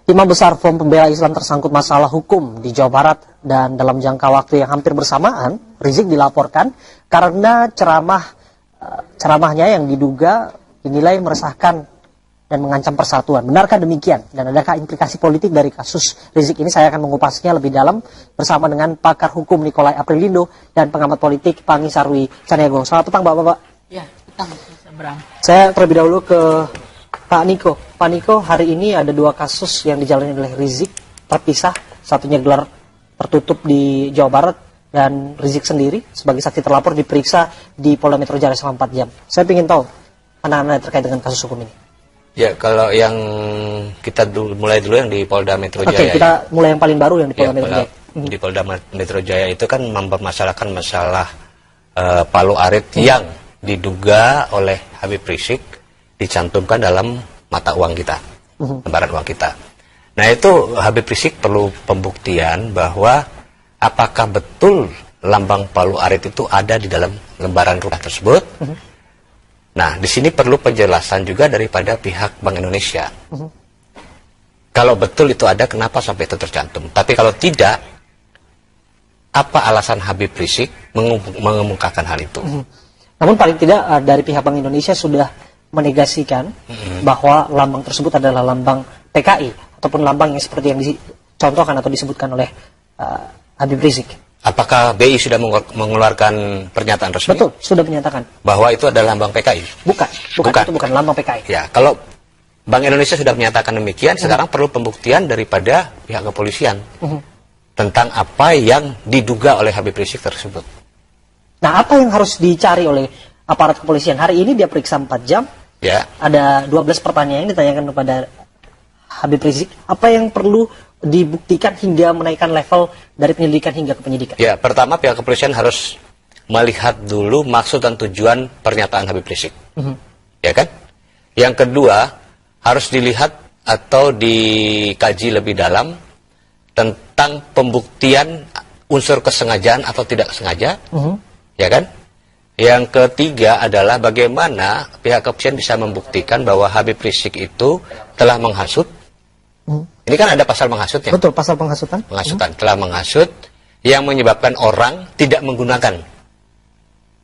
Imam besar Front Pembela Islam tersangkut masalah hukum di Jawa Barat dan dalam jangka waktu yang hampir bersamaan, Rizik dilaporkan karena ceramahnya yang diduga dinilai meresahkan dan mengancam persatuan. Benarkah demikian? Dan adakah implikasi politik dari kasus Rizik ini? Saya akan mengupasnya lebih dalam bersama dengan pakar hukum Nikolai Aprilindo dan pengamat politik Pangi Sarwi Caniago. Selamat petang Bapak-Bapak. Ya, petang Bram. Saya terlebih dahulu ke Pak Niko. Pak Niko, hari ini ada dua kasus yang dijalani oleh Rizik terpisah. Satunya gelar tertutup di Jawa Barat dan Rizik sendiri sebagai saksi terlapor diperiksa di Polda Metro Jaya selama 4 jam. Saya ingin tahu pandangan Anda terkait dengan kasus hukum ini. Ya, kalau yang kita mulai dulu yang di Polda Metro Jaya. Oke, kita mulai yang paling baru yang di Polda Metro Jaya. Di Polda Metro Jaya itu kan mempermasalahkan masalah Palu Arit yang diduga oleh Habib Rizik dicantumkan dalam mata uang kita, lembaran uang kita. Nah, itu Habib Rizik perlu pembuktian bahwa apakah betul lambang Palu Arit itu ada di dalam lembaran rupiah tersebut. Nah, di sini perlu penjelasan juga daripada pihak Bank Indonesia. Kalau betul itu ada, kenapa sampai itu tercantum? Tapi kalau tidak, apa alasan Habib Rizik mengemukakan hal itu? Namun paling tidak dari pihak Bank Indonesia sudah menegasikan bahwa lambang tersebut adalah lambang PKI ataupun lambang yang seperti yang dicontohkan atau disebutkan oleh Habib Rizik. Apakah BI sudah mengeluarkan pernyataan resmi? Betul, sudah menyatakan bahwa itu adalah lambang PKI. Bukan. Itu bukan lambang PKI. Ya, kalau Bank Indonesia sudah menyatakan demikian, sekarang perlu pembuktian daripada pihak kepolisian tentang apa yang diduga oleh Habib Rizik tersebut. Nah, apa yang harus dicari oleh aparat kepolisian? Hari ini dia periksa 4 jam. Ya. Ada 12 pertanyaan yang ditanyakan kepada Habib Rizik. Apa yang perlu dibuktikan hingga menaikkan level dari penyelidikan hingga ke penyidikan? Ya, pertama pihak kepolisian harus melihat dulu maksud dan tujuan pernyataan Habib Rizik. Ya kan? Yang kedua, harus dilihat atau dikaji lebih dalam tentang pembuktian unsur kesengajaan atau tidak sengaja. Ya kan? Yang ketiga adalah bagaimana pihak kepolisian bisa membuktikan bahwa Habib Rizik itu telah menghasut. Ini kan ada pasal menghasutnya. Betul, pasal penghasutan. Penghasutan telah menghasut yang menyebabkan orang tidak menggunakan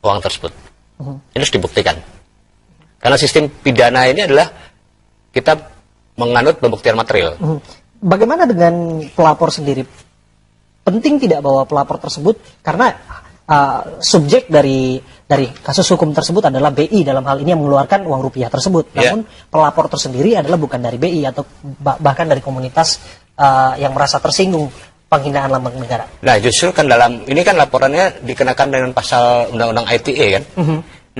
uang tersebut. Ini harus dibuktikan. Karena sistem pidana ini adalah kita menganut pembuktian material. Bagaimana dengan pelapor sendiri? Penting tidak bahwa pelapor tersebut, karena subjek dari kasus hukum tersebut adalah BI dalam hal ini yang mengeluarkan uang rupiah tersebut. Namun pelapor tersendiri adalah bukan dari BI atau bahkan dari komunitas yang merasa tersinggung penghinaan lambang negara. Nah, justru kan ini kan laporannya dikenakan dengan pasal Undang-Undang ITE kan.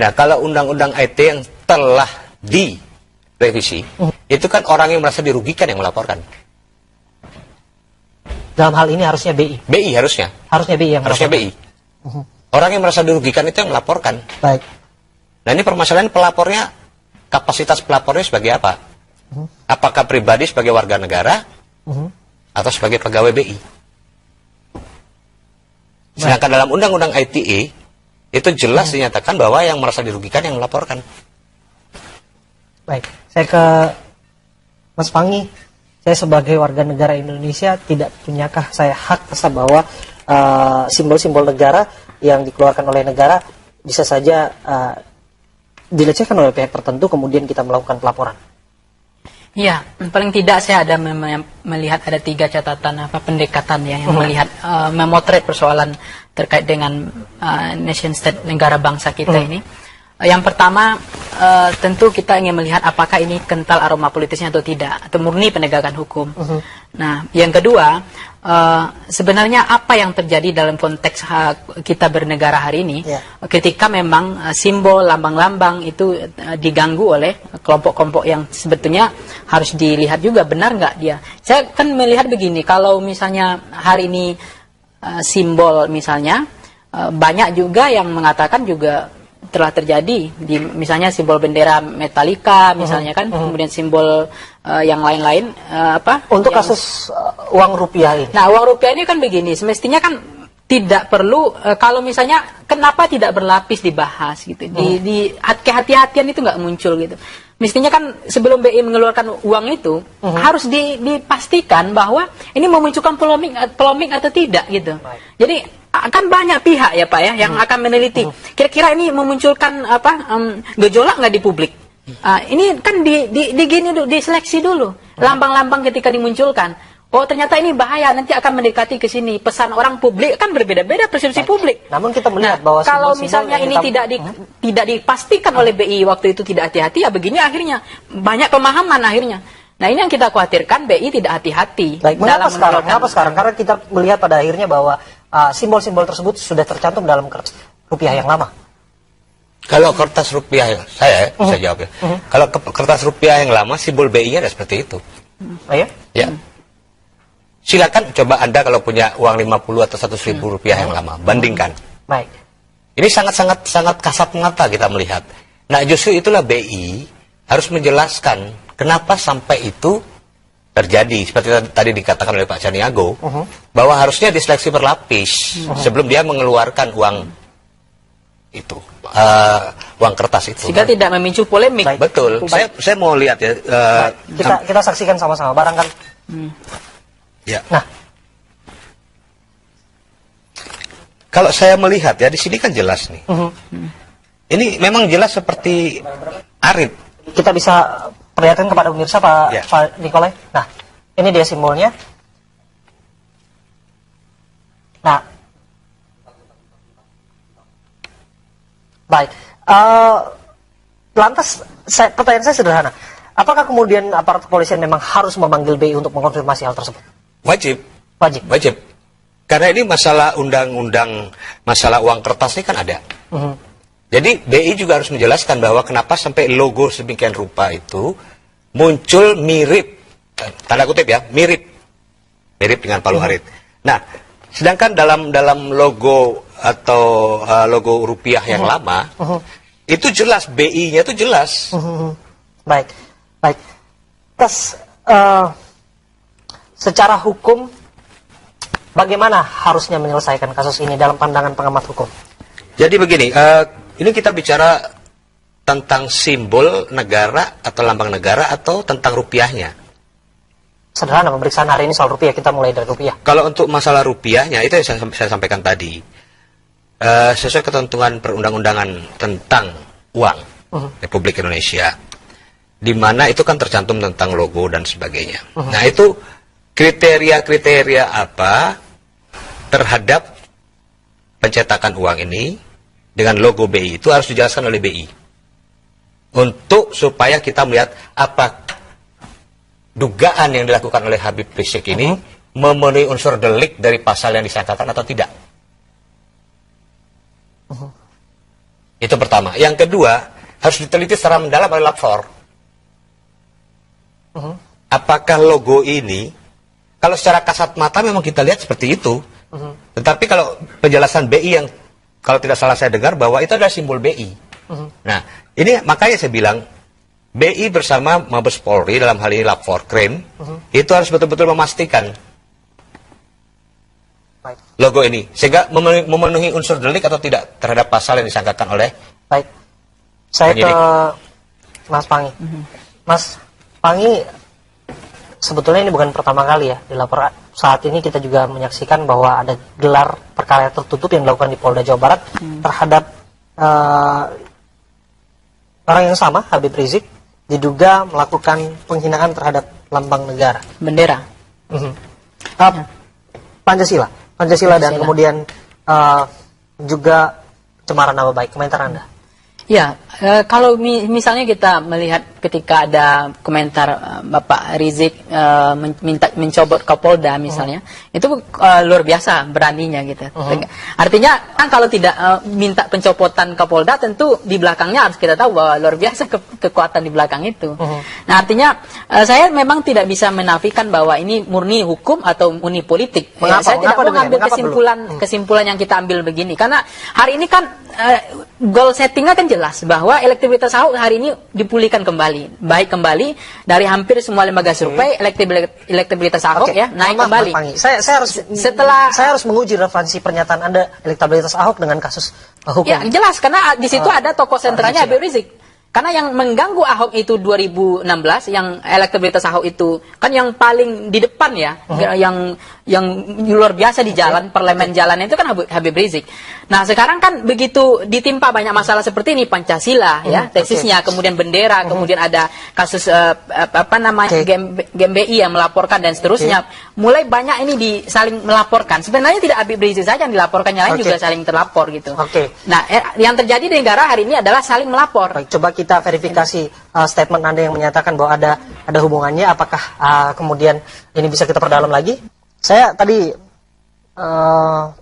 Nah, kalau Undang-Undang ITE yang telah direvisi, itu kan orang yang merasa dirugikan yang melaporkan. Dalam hal ini harusnya BI. BI harusnya. Harusnya BI yang harusnya BI. Orang yang merasa dirugikan itu yang melaporkan. Baik. Nah, ini permasalahan pelapornya, kapasitas pelapornya sebagai apa? Apakah pribadi sebagai warga negara atau sebagai pegawai BI? Sedangkan dalam Undang-Undang ITE itu jelas dinyatakan bahwa yang merasa dirugikan yang melaporkan. Baik, saya ke Mas Pangi. Saya sebagai warga negara Indonesia tidak punyakah saya hak bahwa simbol-simbol negara yang dikeluarkan oleh negara bisa saja dilecehkan oleh pihak tertentu, kemudian kita melakukan pelaporan? Ya, paling tidak saya ada melihat ada 3 catatan pendekatan yang melihat memotret persoalan terkait dengan nation state, negara bangsa kita ini. Yang pertama, tentu kita ingin melihat apakah ini kental aroma politisnya atau tidak, atau murni penegakan hukum. Nah, yang kedua, sebenarnya apa yang terjadi dalam konteks kita bernegara hari ini, ketika memang simbol lambang-lambang itu diganggu oleh kelompok-kelompok yang sebetulnya harus dilihat juga benar nggak dia. Saya kan melihat begini, kalau misalnya hari ini simbol misalnya, banyak juga yang mengatakan juga telah terjadi di misalnya simbol bendera Metallica misalnya kan, kemudian simbol yang lain-lain untuk kasus uang rupiah ini. Nah, uang rupiah ini kan begini, semestinya kan tidak perlu kalau misalnya kenapa tidak berlapis dibahas gitu? Di kehati-hatian itu nggak muncul gitu. Mestinya kan sebelum BI mengeluarkan uang itu harus dipastikan bahwa ini memunculkan polemik atau tidak gitu. Jadi akan banyak pihak ya Pak ya yang akan meneliti. Kira-kira ini memunculkan gejolak nggak di publik? Ini kan diseleksi dulu. Lambang-lambang ketika dimunculkan. Oh ternyata ini bahaya, nanti akan mendekati ke sini. Pesan orang publik kan berbeda-beda persepsi publik. Namun kita melihat bahwa kalau misalnya ini tidak dipastikan oleh BI waktu itu tidak hati-hati, ya begini akhirnya banyak pemahaman akhirnya. Nah ini yang kita khawatirkan, BI tidak hati-hati. Baik, mengapa sekarang? Karena kita melihat pada akhirnya bahwa simbol-simbol tersebut sudah tercantum dalam kertas rupiah yang lama. Kalau kertas rupiah saya jawab ya. Kalau kertas rupiah yang lama simbol BI-nya ada seperti itu. Oh, ya? Ya. Silakan coba Anda kalau punya uang 50 atau 100.000 rupiah yang lama, bandingkan. Baik. Ini sangat kasat mata kita melihat. Nah, justru itulah BI harus menjelaskan kenapa sampai itu terjadi. Seperti tadi dikatakan oleh Pak Caniago, bahwa harusnya diseleksi berlapis sebelum dia mengeluarkan uang itu, uang kertas itu. Sehingga tidak memicu polemik. Baik. Betul. Saya mau lihat ya. Kita saksikan sama-sama, barangkali. Ya. Nah, kalau saya melihat ya di sini kan jelas nih. Ini memang jelas seperti arit. kita bisa perlihatkan kepada pemirsa Pak Nikolai. Nah, ini dia simbolnya. Nah, baik. Lantas, pertanyaan saya sederhana. Apakah kemudian aparat kepolisian memang harus memanggil BI untuk mengkonfirmasi hal tersebut? Wajib. Wajib. Wajib. Karena ini masalah undang-undang, masalah uang kertas ini kan ada. Jadi BI juga harus menjelaskan bahwa kenapa sampai logo sedemikian rupa itu muncul mirip, tanda kutip ya, mirip dengan palu arit. Nah, sedangkan dalam logo atau logo rupiah yang lama itu jelas, BI-nya itu jelas. Baik, baik. Terus secara hukum, bagaimana harusnya menyelesaikan kasus ini dalam pandangan pengamat hukum? Jadi begini, ini kita bicara tentang simbol negara atau lambang negara atau tentang rupiahnya. Sederhana, pemeriksaan hari ini soal rupiah, kita mulai dari rupiah. Kalau untuk masalah rupiahnya, itu yang saya sampaikan tadi. Sesuai ketentuan perundang-undangan tentang uang Republik Indonesia, di mana itu kan tercantum tentang logo dan sebagainya. Nah, itu kriteria-kriteria apa terhadap pencetakan uang ini dengan logo BI itu harus dijelaskan oleh BI. Untuk supaya kita melihat apa dugaan yang dilakukan oleh Habib Rizik ini memenuhi unsur delik dari pasal yang disangkakan atau tidak. Itu pertama. Yang kedua, harus diteliti secara mendalam oleh lapor. Apakah logo ini, kalau secara kasat mata memang kita lihat seperti itu. Tetapi kalau penjelasan BI yang, kalau tidak salah saya dengar, bahwa itu adalah simbol BI. Nah, ini makanya saya bilang, BI bersama Mabes Polri dalam hal ini lapor krim, itu harus betul-betul memastikan logo ini, sehingga memenuhi unsur delik atau tidak terhadap pasal yang disangkakan oleh Baik, saya penyidik. Ke Mas Pangi. Mas Pangi, sebetulnya ini bukan pertama kali ya dilapor. Saat ini kita juga menyaksikan bahwa ada gelar perkara tertutup yang dilakukan di Polda Jawa Barat terhadap orang yang sama, Habib Rizik, diduga melakukan penghinaan terhadap lambang negara, bendera, Pancasila dan kemudian juga pencemaran nama baik. Komentar Anda? Ya, kalau misalnya kita melihat ketika ada komentar Bapak Rizik minta mencopot Kapolda misalnya, itu luar biasa beraninya gitu. Artinya kan kalau tidak minta pencopotan Kapolda, tentu di belakangnya harus kita tahu bahwa luar biasa kekuatan di belakang itu. Nah, artinya saya memang tidak bisa menafikan bahwa ini murni hukum atau murni politik. Saya tidak mau mengambil kesimpulan yang kita ambil begini, karena hari ini kan goal settingnya kan jelas bahwa elektabilitas Ahok hari ini dipulihkan kembali, baik kembali dari hampir semua lembaga survei. Elektabilitas Ahok ya naik kembali. Saya harus menguji relevansi pernyataan Anda elektabilitas Ahok dengan kasus hukum. Ya jelas, karena di situ ada tokoh sentralnya Habib Rizik. Karena yang mengganggu Ahok itu 2016, yang elektabilitas Ahok itu kan yang paling di depan ya, yang luar biasa di jalan, parlemen jalan itu kan Habib Rizik. Nah sekarang kan begitu ditimpa banyak masalah seperti ini, Pancasila ya, tesisnya, kemudian bendera, kemudian ada kasus GMBI yang melaporkan dan seterusnya. Mulai banyak ini saling melaporkan. Sebenarnya tidak Habib Rizik saja yang dilaporkan, yang lain juga saling terlapor gitu. Nah yang terjadi di negara hari ini adalah saling melapor. Baik, coba kita verifikasi statement Anda yang menyatakan bahwa ada hubungannya. Apakah kemudian ini bisa kita perdalam lagi? Saya tadi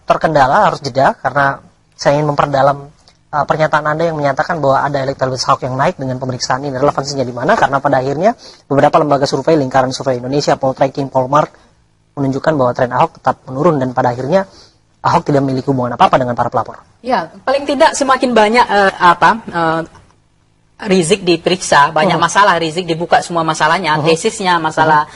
terkendala, harus jeda karena saya ingin memperdalam pernyataan Anda yang menyatakan bahwa ada elektabilitas Ahok yang naik dengan pemeriksaan ini. Relevansinya di mana? Karena pada akhirnya beberapa lembaga survei, Lingkaran Survei Indonesia, Poltreking, Polmark menunjukkan bahwa tren Ahok tetap menurun dan pada akhirnya Ahok tidak memiliki hubungan apa-apa dengan para pelapor. Ya, paling tidak semakin banyak Rizik diperiksa, banyak masalah, Rizik dibuka semua masalahnya, tesisnya, masalah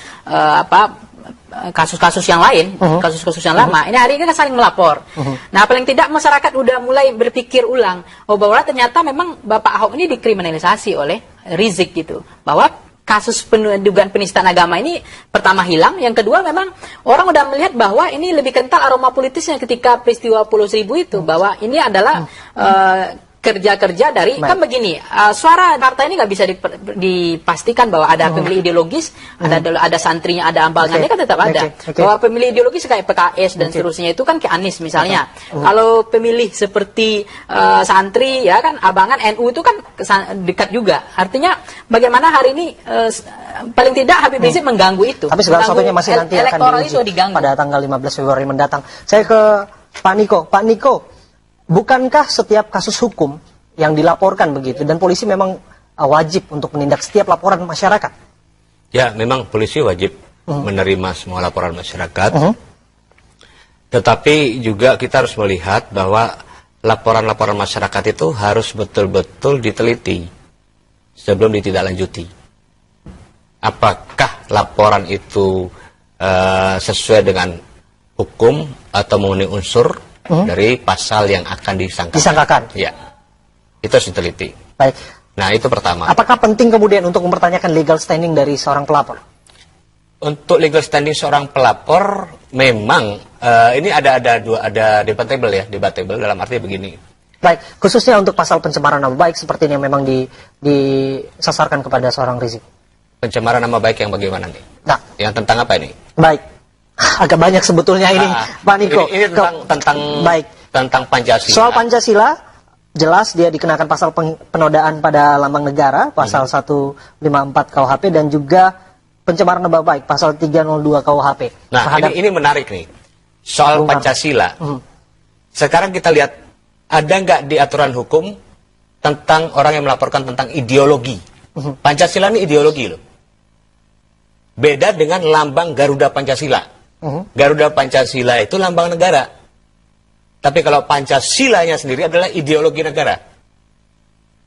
kasus-kasus yang lain, kasus-kasus yang lama. Ini hari ini kan saling melapor. Nah, paling tidak masyarakat udah mulai berpikir ulang, bahwa ternyata memang Bapak Ahok ini dikriminalisasi oleh Rizik gitu. Bahwa kasus dugaan penistaan agama ini pertama hilang, yang kedua memang orang udah melihat bahwa ini lebih kental aroma politisnya ketika peristiwa Pulau Seribu itu, bahwa ini adalah kerja-kerja dari kan begini, suara partai ini nggak bisa dipastikan bahwa ada pemilih ideologis, ada santrinya, ada ambalnya, kan tetap ada. Bahwa pemilih ideologis kayak PKS dan seterusnya itu kan kayak Anies misalnya. Kalau pemilih seperti santri ya kan abangan NU itu kan dekat juga. Artinya bagaimana hari ini paling tidak Habib Rizik mengganggu itu. Tapi segala sesuatunya masih nanti akan diuji pada tanggal 15 Februari mendatang. Saya ke Pak Niko. Pak Niko, bukankah setiap kasus hukum yang dilaporkan begitu dan polisi memang wajib untuk menindak setiap laporan masyarakat? Ya, memang polisi wajib menerima semua laporan masyarakat. Tetapi juga kita harus melihat bahwa laporan-laporan masyarakat itu harus betul-betul diteliti sebelum ditindaklanjuti. Apakah laporan itu sesuai dengan hukum atau memenuhi unsur dari pasal yang akan disangkakan. Ya, itu harus diteliti. Baik. Nah, itu pertama. Apakah penting kemudian untuk mempertanyakan legal standing dari seorang pelapor? Untuk legal standing seorang pelapor, memang ini ada debatable dalam arti begini. Baik, khususnya untuk pasal pencemaran nama baik seperti ini yang memang disasarkan kepada seorang Rizik. Pencemaran nama baik yang bagaimana nih? Nah, yang tentang apa ini? Baik. Agak banyak sebetulnya ini, Pak Niko. Ini tentang Pancasila. Soal Pancasila, jelas dia dikenakan pasal penodaan pada lambang negara, pasal 154 KUHP, dan juga pencemaran nama baik, pasal 302 KUHP. Nah, ini menarik nih. Soal Pancasila. Sekarang kita lihat, ada nggak di aturan hukum tentang orang yang melaporkan tentang ideologi? Pancasila ini ideologi loh. Beda dengan lambang Garuda Pancasila. Garuda Pancasila itu lambang negara. Tapi kalau Pancasilanya sendiri adalah ideologi negara.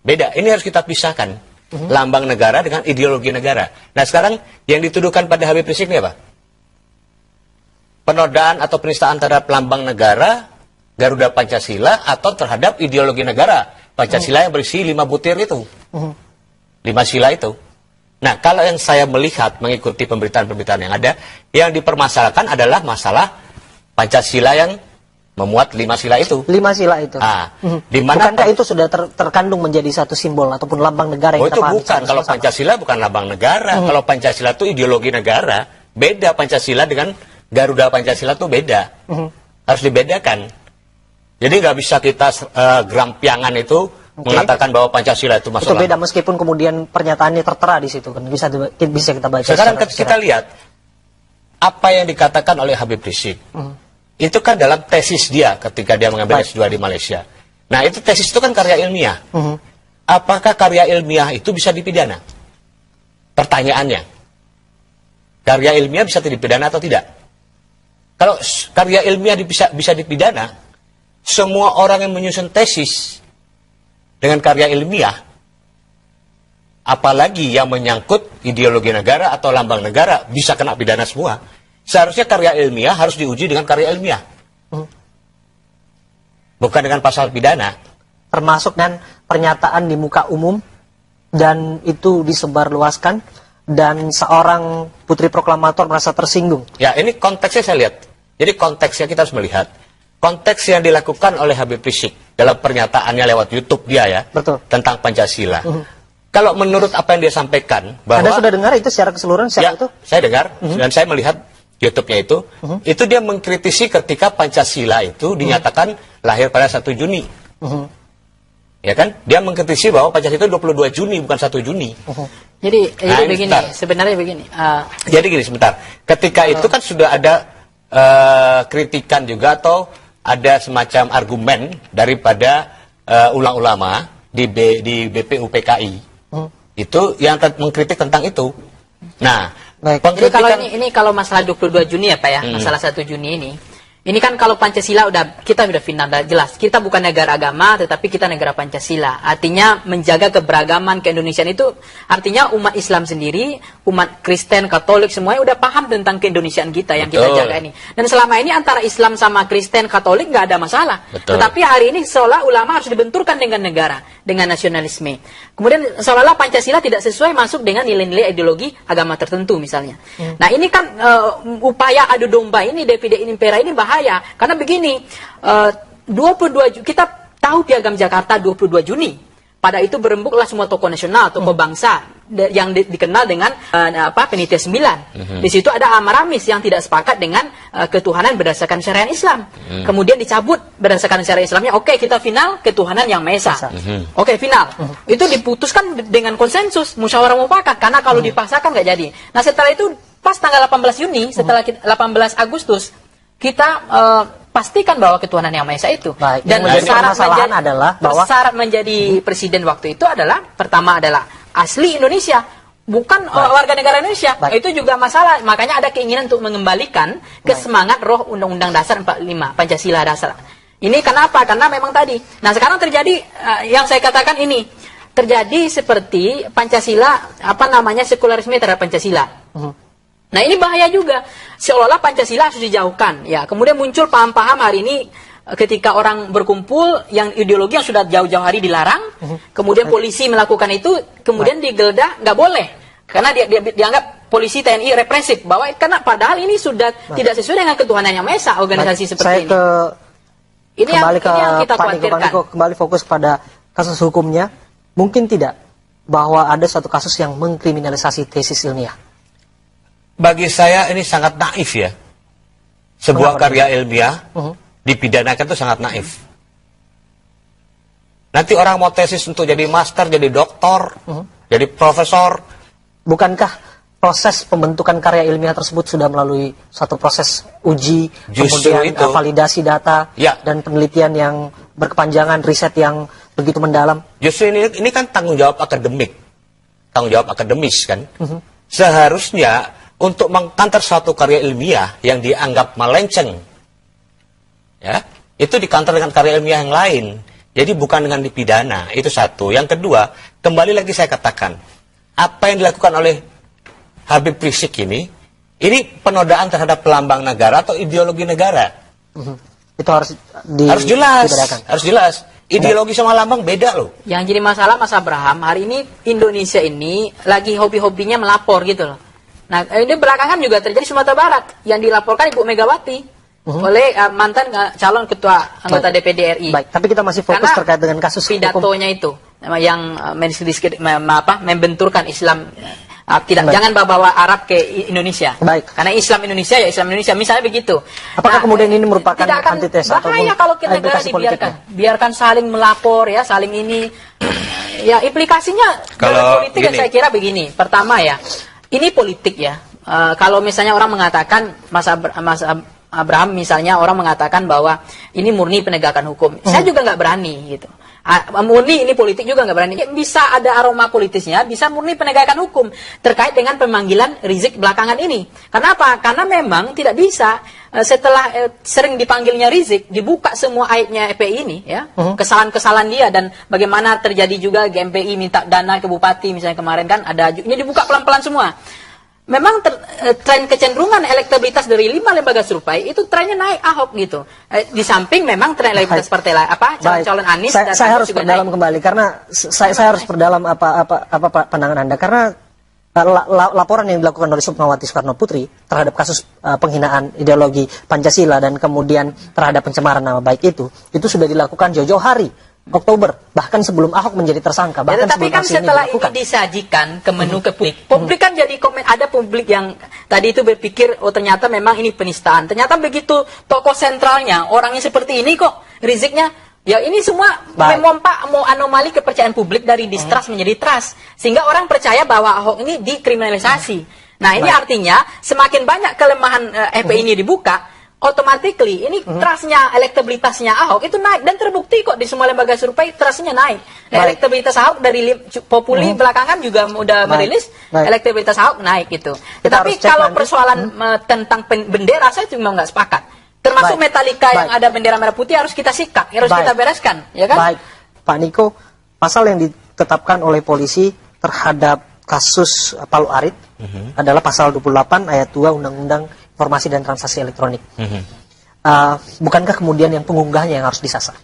Beda, ini harus kita pisahkan. Lambang negara dengan ideologi negara. Nah sekarang yang dituduhkan pada Habib Rizik ini apa? Penodaan atau penistaan terhadap lambang negara, Garuda Pancasila, atau terhadap ideologi negara. Pancasila yang berisi 5 butir itu. 5 sila itu. Nah, kalau yang saya melihat, mengikuti pemberitaan-pemberitaan yang ada, yang dipermasalahkan adalah masalah Pancasila yang memuat 5 sila itu. 5 sila itu. Bukankah itu sudah terkandung menjadi satu simbol ataupun lambang negara yang itu bukan. Kalau Pancasila bukan lambang negara. Kalau Pancasila itu ideologi negara. Beda Pancasila dengan Garuda Pancasila itu beda. Harus dibedakan. Jadi nggak bisa kita gerampiangan itu mengatakan bahwa Pancasila itu masalah. Itu beda meskipun kemudian pernyataannya tertera di situ kan bisa kita baca. Sekarang kita lihat apa yang dikatakan oleh Habib Rizik. Itu kan dalam tesis dia ketika dia mengambil S2 di Malaysia. Nah, itu tesis itu kan karya ilmiah. Apakah karya ilmiah itu bisa dipidana? Pertanyaannya. Karya ilmiah bisa dipidana atau tidak? Kalau karya ilmiah bisa dipidana, semua orang yang menyusun tesis dengan karya ilmiah, apalagi yang menyangkut ideologi negara atau lambang negara, bisa kena pidana semua. Seharusnya karya ilmiah harus diuji dengan karya ilmiah, bukan dengan pasal pidana. Termasuk dan pernyataan di muka umum, dan itu disebarluaskan, dan seorang putri proklamator merasa tersinggung. Ya, ini konteksnya saya lihat. Jadi konteksnya kita harus melihat. Konteks yang dilakukan oleh Habib Rizik dalam pernyataannya lewat YouTube dia ya, Betul. tentang Pancasila. Kalau menurut apa yang dia sampaikan, bahwa Anda sudah dengar itu secara keseluruhan, ya, itu? saya dengar dan saya melihat YouTube-nya itu dia mengkritisi ketika Pancasila itu dinyatakan lahir pada 1 Juni. Ya kan? Dia mengkritisi bahwa Pancasila itu 22 Juni bukan 1 Juni. Jadi Nah, ini begini, sebentar. sebenarnya begini. Jadi gini sebentar. Ketika itu kan sudah ada kritikan juga atau ada semacam argumen daripada ulama di BPUPKI. Itu yang mengkritik tentang itu. Nah, Baik. Jadi kalau pengkritikan ini kalau masalah 22 Juni ya Pak ya, masalah 1 Juni ini kan kalau Pancasila kita udah final, udah jelas. Kita bukan negara agama, tetapi kita negara Pancasila. Artinya menjaga keberagaman keindonesiaan itu, artinya umat Islam sendiri, umat Kristen, Katolik semuanya udah paham tentang keindonesiaan kita yang kita Betul. jaga ini. Dan selama ini antara Islam sama Kristen, Katolik nggak ada masalah. Betul. Tetapi hari ini seolah ulama harus dibenturkan dengan negara, dengan nasionalisme. Kemudian seolah-olah Pancasila tidak sesuai masuk dengan nilai-nilai ideologi agama tertentu misalnya. Nah ini kan upaya adu domba ini, Divide et Impera ini bahaya. Karena begini, 22 kita tahu Piagam Jakarta 22 Juni. Pada itu berembuklah semua tokoh nasional, tokoh bangsa yang dikenal dengan Penitia 9. Di situ ada Amaramis yang tidak sepakat dengan ketuhanan berdasarkan syariat Islam. Kemudian dicabut berdasarkan syariat Islamnya. Oke, kita final ketuhanan yang Maha Esa. Oke, final. Itu diputuskan dengan konsensus, musyawarah mufakat. Karena kalau dipaksakan nggak jadi. Nah, setelah itu pas tanggal 18 Juni, setelah 18 Agustus, kita pastikan bahwa ketuhanan yang Maha Esa itu. Baik. Dan Yang menjadi permasalahan adalah bahwa syarat menjadi presiden waktu itu adalah pertama adalah asli Indonesia, bukan warga negara Indonesia. Baik. Itu juga masalah. Makanya ada keinginan untuk mengembalikan ke semangat roh Undang-Undang Dasar 45, Pancasila Dasar. Ini kenapa? Karena memang tadi. Nah, sekarang terjadi yang saya katakan ini. Terjadi seperti Pancasila, sekularisme terhadap Pancasila. Nah, ini bahaya juga. Seolah-olah Pancasila harus dijauhkan. Ya, kemudian muncul paham-paham hari ini ketika orang berkumpul yang ideologi yang sudah jauh-jauh hari dilarang, kemudian polisi melakukan itu, kemudian digeledah, nggak boleh. Karena dia dianggap polisi TNI represif, bahwa karena padahal ini sudah tidak sesuai dengan ketuhanan yang Maha Esa, organisasi seperti ini. Ini yang kita khawatirkan. Kembali fokus pada kasus hukumnya. Mungkin tidak bahwa ada satu kasus yang mengkriminalisasi tesis ilmiah. bagi saya ini sangat naif ya. Sebuah karya ilmiah dipidanakan itu sangat naif. Nanti orang mau tesis untuk jadi master, jadi doktor, jadi profesor. Bukankah proses pembentukan karya ilmiah tersebut sudah melalui suatu proses uji, Justru kemudian itu. validasi data, Ya. dan penelitian yang berkepanjangan, riset yang begitu mendalam? Justru ini kan tanggung jawab akademik, tanggung jawab akademis kan. Seharusnya untuk mengkantar suatu karya ilmiah yang dianggap melenceng, ya, itu dikantar dengan karya ilmiah yang lain. Jadi bukan dengan dipidana, itu satu. Yang kedua, kembali lagi saya katakan, apa yang dilakukan oleh Habib Rizik ini penodaan terhadap pelambang negara atau ideologi negara. Itu harus Harus dibedakan. harus jelas. Ideologi sama lambang beda loh. Yang jadi masalah Mas Abraham, hari ini Indonesia ini lagi hobi-hobinya melapor gitu loh. Nah, ini belakangan juga terjadi Sumatera Barat yang dilaporkan Ibu Megawati oleh mantan calon ketua anggota DPD RI. Baik, tapi kita masih fokus Karena terkait dengan kasus hukum. pidatonya itu yang membenturkan Islam. Baik. Jangan bawa Arab ke Indonesia. Baik. Karena Islam Indonesia ya Islam Indonesia, misalnya begitu. Apakah kemudian ini merupakan tidak akan antitesa bahaya ataupun kalau kita negara implikasi dibiarkan, politiknya? biarkan saling melapor ya, saling ini. Ya implikasinya dalam Kalau politik gini. saya kira begini. Pertama ya, ini politik ya. Kalau misalnya orang mengatakan Mas Abraham misalnya orang mengatakan bahwa ini murni penegakan hukum, saya juga nggak berani gitu. Murni ini politik juga nggak berani. Bisa ada aroma politisnya, bisa murni penegakan hukum terkait dengan pemanggilan Rizik belakangan ini. Kenapa? Karena memang tidak bisa setelah sering dipanggilnya Rizik, dibuka semua aibnya FPI ini, ya, kesalahan-kesalahan dia dan bagaimana terjadi juga GMPI minta dana ke bupati misalnya kemarin kan ada, ini dibuka pelan-pelan semua. Memang tren kecenderungan elektabilitas dari 5 lembaga survei itu trennya naik Ahok gitu. Di samping memang tren elektabilitas partai lain calon Anies dan saya harus juga perdalam naik. kembali karena saya harus perdalam apa pandangan Anda karena laporan yang dilakukan oleh Sukmawati Soekarno Putri terhadap kasus penghinaan ideologi Pancasila dan kemudian terhadap pencemaran nama baik itu sudah dilakukan jauh-jauh hari. Oktober, bahkan sebelum Ahok menjadi tersangka, bahkan tapi kan setelah ini disajikan ke menu ke publik kan jadi komen, ada publik yang tadi itu berpikir, oh ternyata memang ini penistaan, ternyata begitu tokoh sentralnya orangnya seperti ini kok Riziknya, ya ini semua memompa anomali kepercayaan publik dari distrust menjadi trust, sehingga orang percaya bahwa Ahok ini dikriminalisasi. Nah ini artinya semakin banyak kelemahan FPI ini dibuka, automatically ini trustnya, elektabilitasnya Ahok itu naik dan terbukti kok di semua lembaga survei trustnya naik. Elektabilitas Ahok dari Populi belakangan juga udah merilis elektabilitas Ahok naik gitu. Tetapi kalau persoalan tentang bendera saya cuma nggak sepakat. Termasuk Metallica yang ada bendera merah putih harus kita sikat, harus kita bereskan, ya kan? Baik, Pak Niko, pasal yang ditetapkan oleh polisi terhadap kasus Palu Arit adalah pasal 28 ayat 2 Undang-Undang Informasi dan Transaksi Elektronik. Bukankah kemudian yang pengunggahnya yang harus disasar?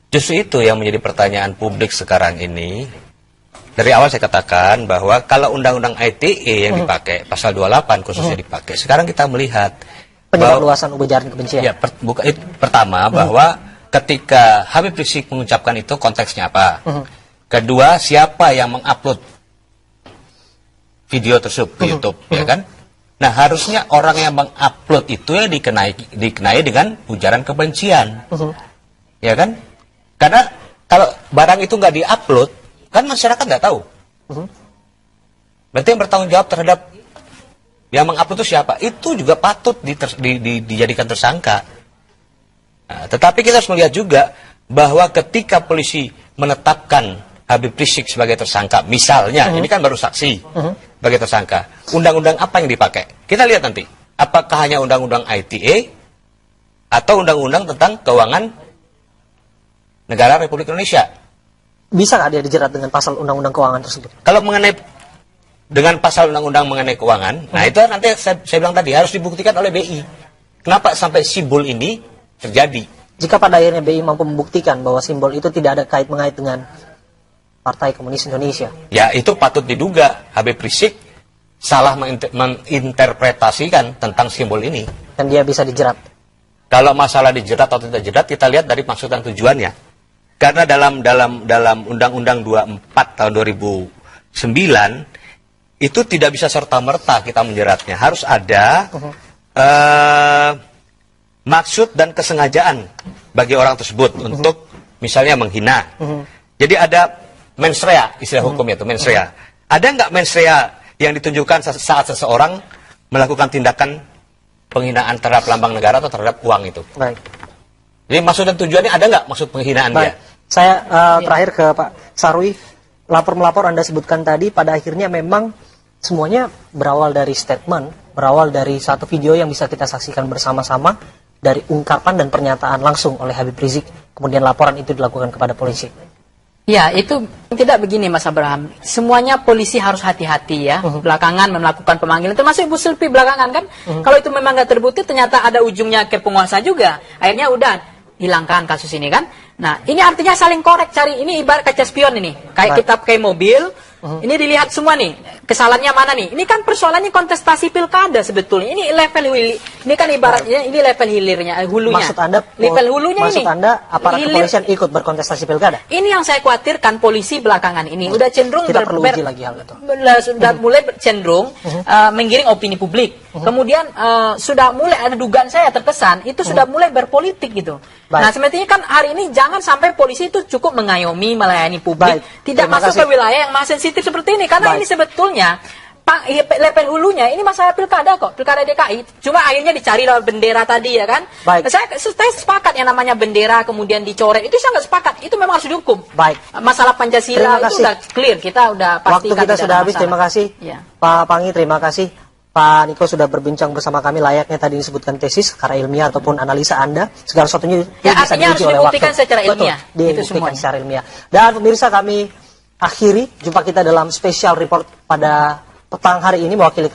Justru itu yang menjadi pertanyaan publik sekarang ini. Dari awal saya katakan bahwa kalau Undang-Undang ITE yang dipakai, pasal 28 khususnya dipakai. Sekarang kita melihat penyebar luasan ujaran kebencian. Ya, pertama bahwa ketika Habib Rizik mengucapkan itu konteksnya apa? Kedua, siapa yang mengupload video tersebut ke YouTube, ya kan? Nah, harusnya orang yang mengupload itu ya dikenai dengan ujaran kebencian. Ya kan? Karena kalau barang itu nggak diupload, kan masyarakat nggak tahu. Berarti yang bertanggung jawab terhadap yang mengupload itu siapa? Itu juga patut dijadikan tersangka. Nah, tetapi kita harus melihat juga bahwa ketika polisi menetapkan Habib Rizik sebagai tersangka, misalnya, ini kan baru saksi sebagai tersangka, undang-undang apa yang dipakai? Kita lihat nanti, apakah hanya undang-undang ITE atau undang-undang tentang keuangan negara Republik Indonesia? Bisa nggak dia dijerat dengan pasal undang-undang keuangan tersebut? Kalau mengenai dengan pasal undang-undang mengenai keuangan, nah itu nanti saya bilang tadi harus dibuktikan oleh BI. Kenapa sampai simbol ini terjadi? Jika pada akhirnya BI mampu membuktikan bahwa simbol itu tidak ada kait-mengait dengan Partai Komunis Indonesia, ya itu patut diduga Habib Rizik salah menginterpretasikan tentang simbol ini. Dan dia bisa dijerat. Kalau masalah dijerat atau tidak jerat, kita lihat dari maksud dan tujuannya. Karena dalam Undang-Undang 24 tahun 2009 itu tidak bisa serta-merta kita menjeratnya. Harus ada maksud dan kesengajaan bagi orang tersebut untuk misalnya menghina. Jadi ada mens rea, istilah hukumnya itu mens rea. Ada nggak mens rea yang ditunjukkan saat seseorang melakukan tindakan penghinaan terhadap lambang negara atau terhadap uang itu? Baik. Jadi maksud dan tujuannya ada nggak maksud penghinaan dia? Saya terakhir ke Pak Sarwi, melapor Anda sebutkan tadi pada akhirnya memang semuanya berawal dari statement, berawal dari satu video yang bisa kita saksikan bersama-sama dari ungkapan dan pernyataan langsung oleh Habib Rizik, kemudian laporan itu dilakukan kepada polisi. Ya, itu tidak begini Mas Abraham. Semuanya polisi harus hati-hati ya. Belakangan melakukan pemanggilan, termasuk Ibu Silvi belakangan kan. Kalau itu memang nggak terbukti, ternyata ada ujungnya ke penguasa juga. Akhirnya udah hilangkan kasus ini kan. Nah, ini artinya saling korek cari. Ini ibarat kaca spion ini. Kayak kita pakai mobil, ini dilihat semua nih. Kesalahannya mana nih? Ini kan persoalannya kontestasi pilkada sebetulnya. Ini level ini kan ibaratnya ini level hilirnya, hulunya. Maksud Anda, level hulunya maksud ini. Anda aparat kepolisian ikut berkontestasi pilkada? Ini yang saya khawatirkan polisi belakangan ini udah cenderung tidak perlu uji lagi hal itu. Sudah mulai cenderung menggiring opini publik. Kemudian sudah mulai ada dugaan saya terkesan itu sudah mulai berpolitik gitu. Nah, semestinya kan hari ini jangan sampai polisi itu cukup mengayomi melayani publik, tidak masuk ke wilayah yang masih sensitif seperti ini karena ini sebetulnya level hulunya ini masalah pilkada kok, pilkada DKI. Cuma akhirnya dicari lewat bendera tadi ya kan. Saya sepakat yang namanya bendera kemudian dicoret itu saya nggak sepakat. Itu memang harus dihukum. Masalah Pancasila itu udah clear, kita udah pastikan. Waktu kita sudah habis. Terima kasih Pak Pangi, terima kasih Pak Niko sudah berbincang bersama kami layaknya tadi disebutkan tesis secara ilmiah ataupun analisa Anda. Segala sesuatunya Ya, bisa artinya diuji harus oleh dibuktikan waktu. secara Betul, ilmiah. Itu dibuktikan semuanya. secara ilmiah. Dan pemirsa, kami akhiri jumpa kita dalam spesial report pada petang hari ini mewakili